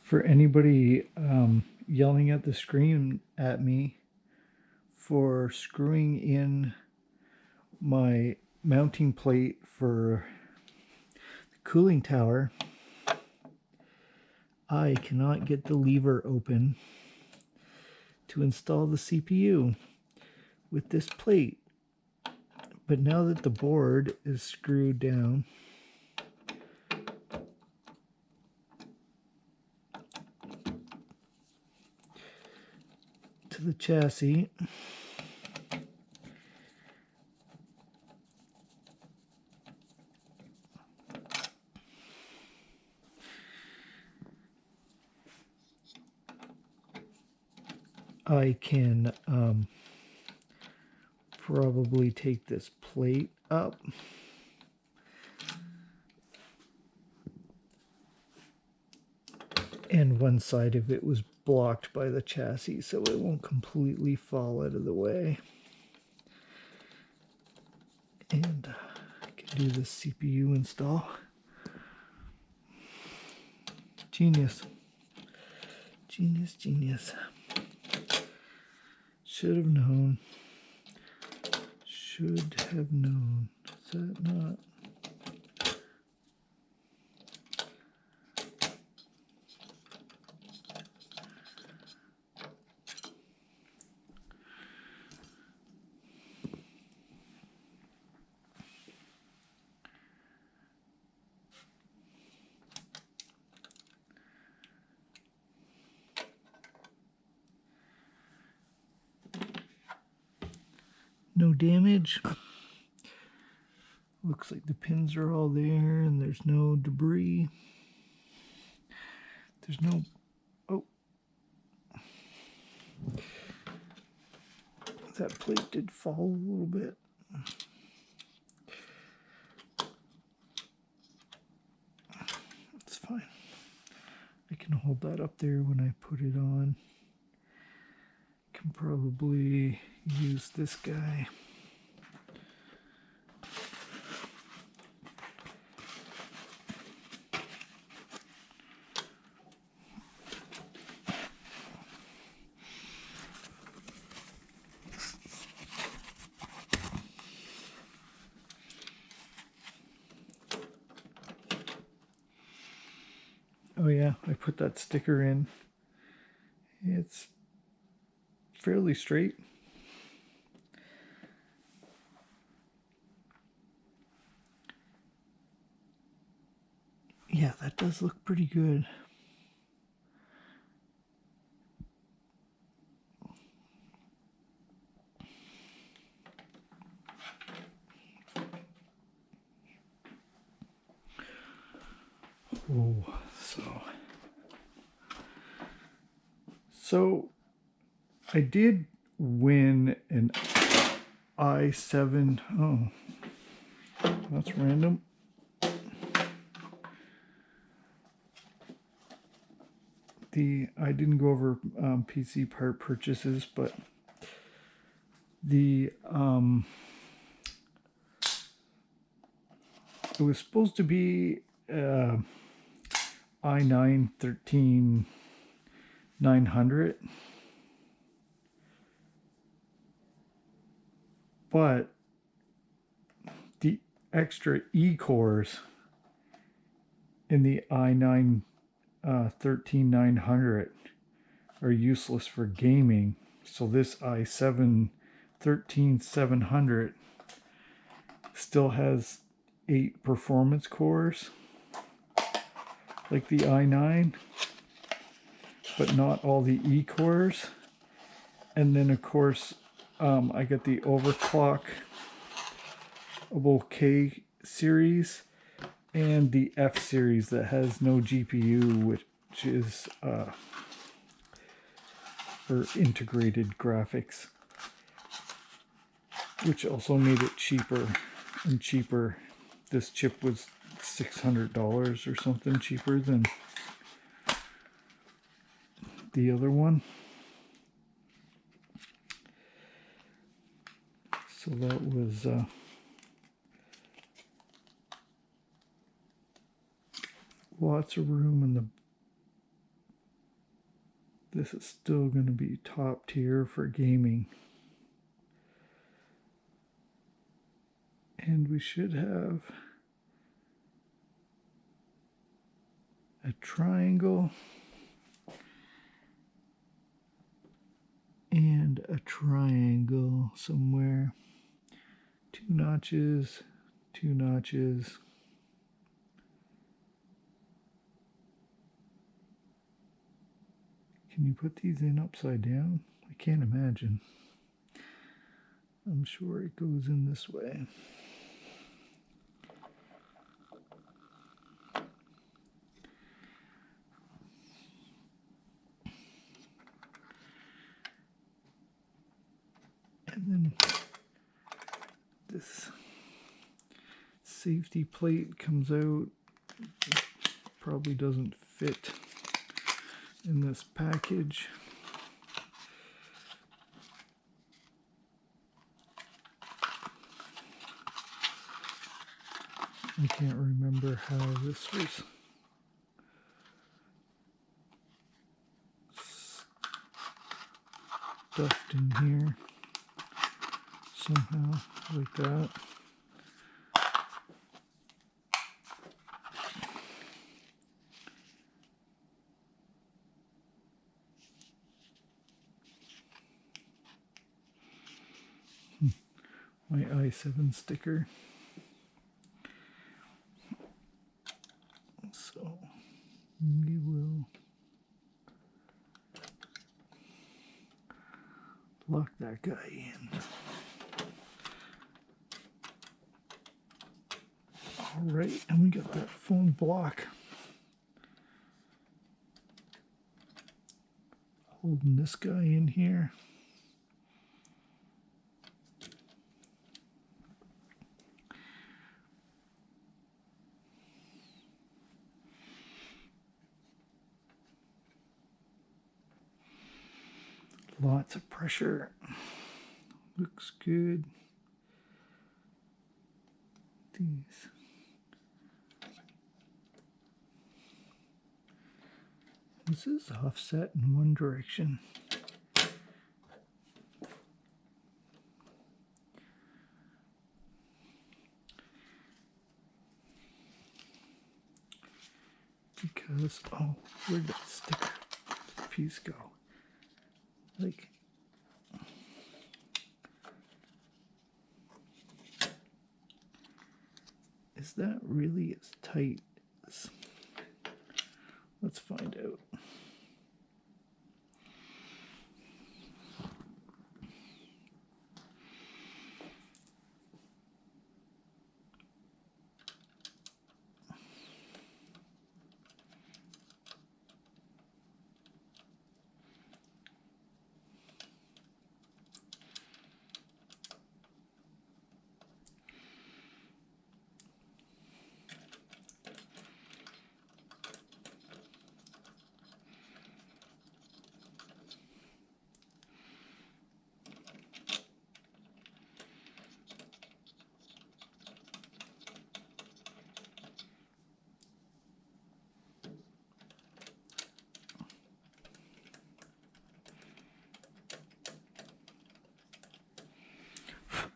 For anybody yelling at the screen at me for screwing in my mounting plate for the cooling tower, I cannot get the lever open to install the CPU with this plate. But now that the board is screwed down, to the chassis, I can probably take this plate up and one side of it was blocked by the chassis, so it won't completely fall out of the way. And I can do the CPU install. Genius. Genius, genius. Should have known. Should have known. Is that not? No damage. Looks like the pins are all there and there's no debris. There's no... Oh. That plate did fall a little bit. It's fine. I can hold that up there when I put it on. Can probably use this guy. Oh yeah, I put that sticker in. It's fairly straight. Yeah, that does look pretty good. Oh, so I did win an i7. Oh, that's random. I didn't go over PC part purchases, but it was supposed to be i9 13900, but the extra E-cores in the i9 13900 are useless for gaming, so this i7 13700 still has 8 performance cores like the i9, but not all the E-cores. And then of course I got the overclockable K series and the F series that has no GPU, which is for integrated graphics, which also made it cheaper and cheaper. This chip was $600 or something cheaper than the other one. So that was lots of room in the This is still going to be top tier for gaming. And we should have a triangle and a triangle somewhere. 2 notches, 2 notches. Can you put these in upside down? I can't imagine. I'm sure it goes in this way. And then this safety plate comes out. Probably doesn't fit in this package. I can't remember how this was stuffed in here somehow, like that. My i7 sticker. So we will lock that guy in. All right, and we got that phone block holding this guy in here. Lots of pressure. Looks good. These. This is offset in one direction. Because, oh, where'd that sticker piece go? Like, is that really as tight as, let's find out.